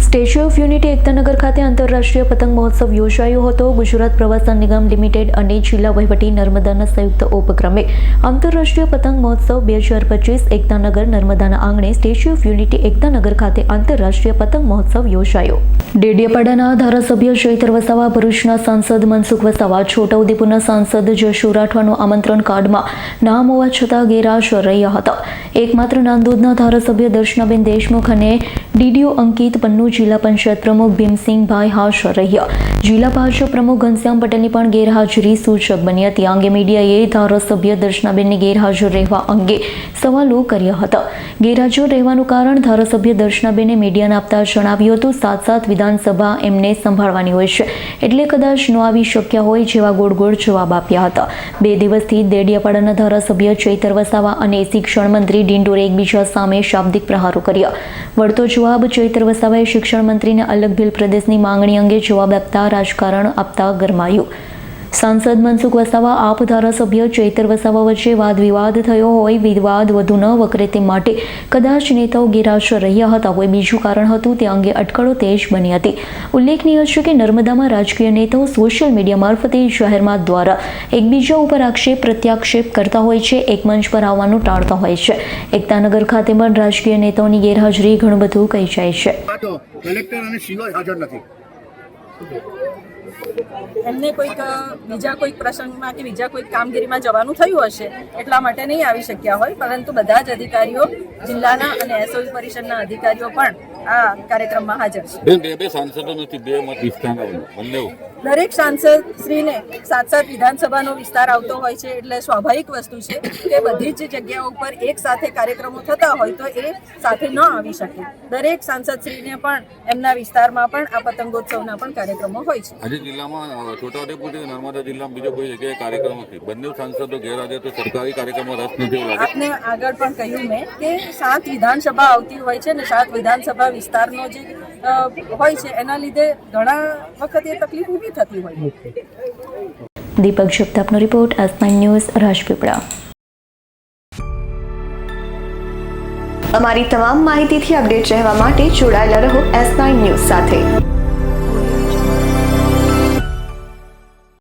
Statue of unity Ektanagar ખાતે આંતરરાષ્ટ્રીય પતંગ મહોત્સવ યોજાયો હતો. ગુજરાત પ્રવાસન નિગમ લિમિટેડ અને જિલ્લા વહીવટી નર્મદાના સંયુક્ત ઉપક્રમે આંતરરાષ્ટ્રીય પતંગ મહોત્સવ 2025 એકતાનગર નર્મદાના આંગણે સ્ટેચ્યુ ઓફ યુનિટી એકતાનગર ખાતે આંતરરાષ્ટ્રીય પતંગ મહોત્સવ યોજાયો. ડેડિયાપાડાના ધારાસભ્ય ચૈતર વસાવા, ભરૂચના સાંસદ મનસુખ વસાવા, છોટાઉદેપુરના સાંસદ જશુ રાઠવાનું આમંત્રણ કાર્ડમાં નામ હોવા છતાં ગેરહાજર રહ્યા હતા. એકમાત્ર નાંદોદના ધારાસભ્ય દર્શનાબેન દેશમુખ અને ડીડીઓ અંકિત પન્નુ, જિલ્લા પંચાયત પ્રમુખ ભીમસિંહભાઈ હાજર રહ્યા. જિલ્લા ભાજપ પ્રમુખ ઘનશ્યામ પટેલની પણ ગેરહાજરી સૂચક બની હતી. આ અંગે મીડિયાએ ધારાસભ્ય દર્શનાબેનની ગેરહાજર રહેવા અંગે સવાલો કર્યા હતા. ગેરહાજર રહેવાનું કારણ ધારાસભ્ય દર્શનાબેને મીડિયાને આપતા જણાવ્યું હતું. 7 વિધાનસભા એમને સંભાળવાની હોય છે, એટલે કદાચ ન આવી શક્યા હોય જેવા ગોળ જવાબ આપ્યા હતા. 2 દિવસથી ડેડિયાપાડાના ધારાસભ્ય ચૈતર વસાવા અને શિક્ષણ મંત્રી ડિંડોરે એકબીજા સામે શાબ્દિક પ્રહારો કર્યા. વળતો જવાબ ચૈતર વસાવાએ શિક્ષણ મંત્રીને અલગ ભીલ પ્રદેશની માંગણી અંગે જવાબ આપતા રાજકારણ આપતા ગરમાયું. સાંસદ મનસુખ વસાવા, આપ ધારાસભ્ય ચૈતર વસાવા વચ્ચે વાદ વિવાદ થયો હોય. વિવાદ વધુ ન વકરે તે માટે કદાચ નેતાઓ ગેરહાજર રહ્યા હતા. કોઈ બીજું કારણ હતું તે અંગે અટકળો તેજ બની હતી. ઉલ્લેખનીય છે કે નર્મદામાં રાજકીય નેતાઓ સોશિયલ મીડિયા મારફતે જાહેરમાં દ્વારા એકબીજા ઉપર આક્ષેપ પ્રત્યાક્ષેપ કરતા હોય છે, એક મંચ પર આવવાનું ટાળતા હોય છે. એકતાનગર ખાતે પણ રાજકીય નેતાઓની ગેરહાજરી ઘણું બધું કહી જાય છે. કલેક્ટર અને સીઓ હાજર નથી. એમને બીજા કોઈક પ્રસંગમાં કે બીજા કોઈક કામગીરીમાં જવાનું થયું હશે એટલા માટે નહીં આવી શક્યા હોય, પરંતુ બધા જ અધિકારીઓ, જિલ્લાના અને એસઓઈ પરિષદના અધિકારીઓ પણ આ કાર્યક્રમમાં હાજર છે. બે સાંસદો નથી, 2 મત વિસ્તાર. દરેક સાંસદ શ્રીને 7 વિધાનસભાનો વિસ્તાર આવતો હોય છે, એટલે સ્વાભાવિક વસ્તુ છે કે બધી જ જગ્યાઓ ઉપર એક સાથે કાર્યક્રમો થતા હોય તો એ સાથે ન આવી શકે. દરેક સાંસદ શ્રીને પણ એમના વિસ્તારમાં પણ આ પતંગોત્સવના પણ કાર્યક્રમો હોય છે. આજે જિલ્લામાં છોટાઉદેપુર નર્મદા જિલ્લામાં બીજો કોઈ જગ્યાએ કાર્યક્રમ નથી. બંને સાંસદો ગેરહાજર, તો સરકારી કાર્યક્રમમાં રસ નથી. આપને આગળ પણ કહ્યું મેં કે 7 વિધાનસભા આવતી હોય છે ને 7 વિધાનસભા વિસ્તારનો જે હોય છે એના લીધે ઘણા વખત એ તકલીફ ઊભી થતી હોય. દીપક જગતાપનો રિપોર્ટ, S9 ન્યૂઝ, રાજપીપળા. અમારી તમામ માહિતીથી અપડેટ રહેવા માટે જોડાયેલા રહો S9 ન્યૂઝ સાથે.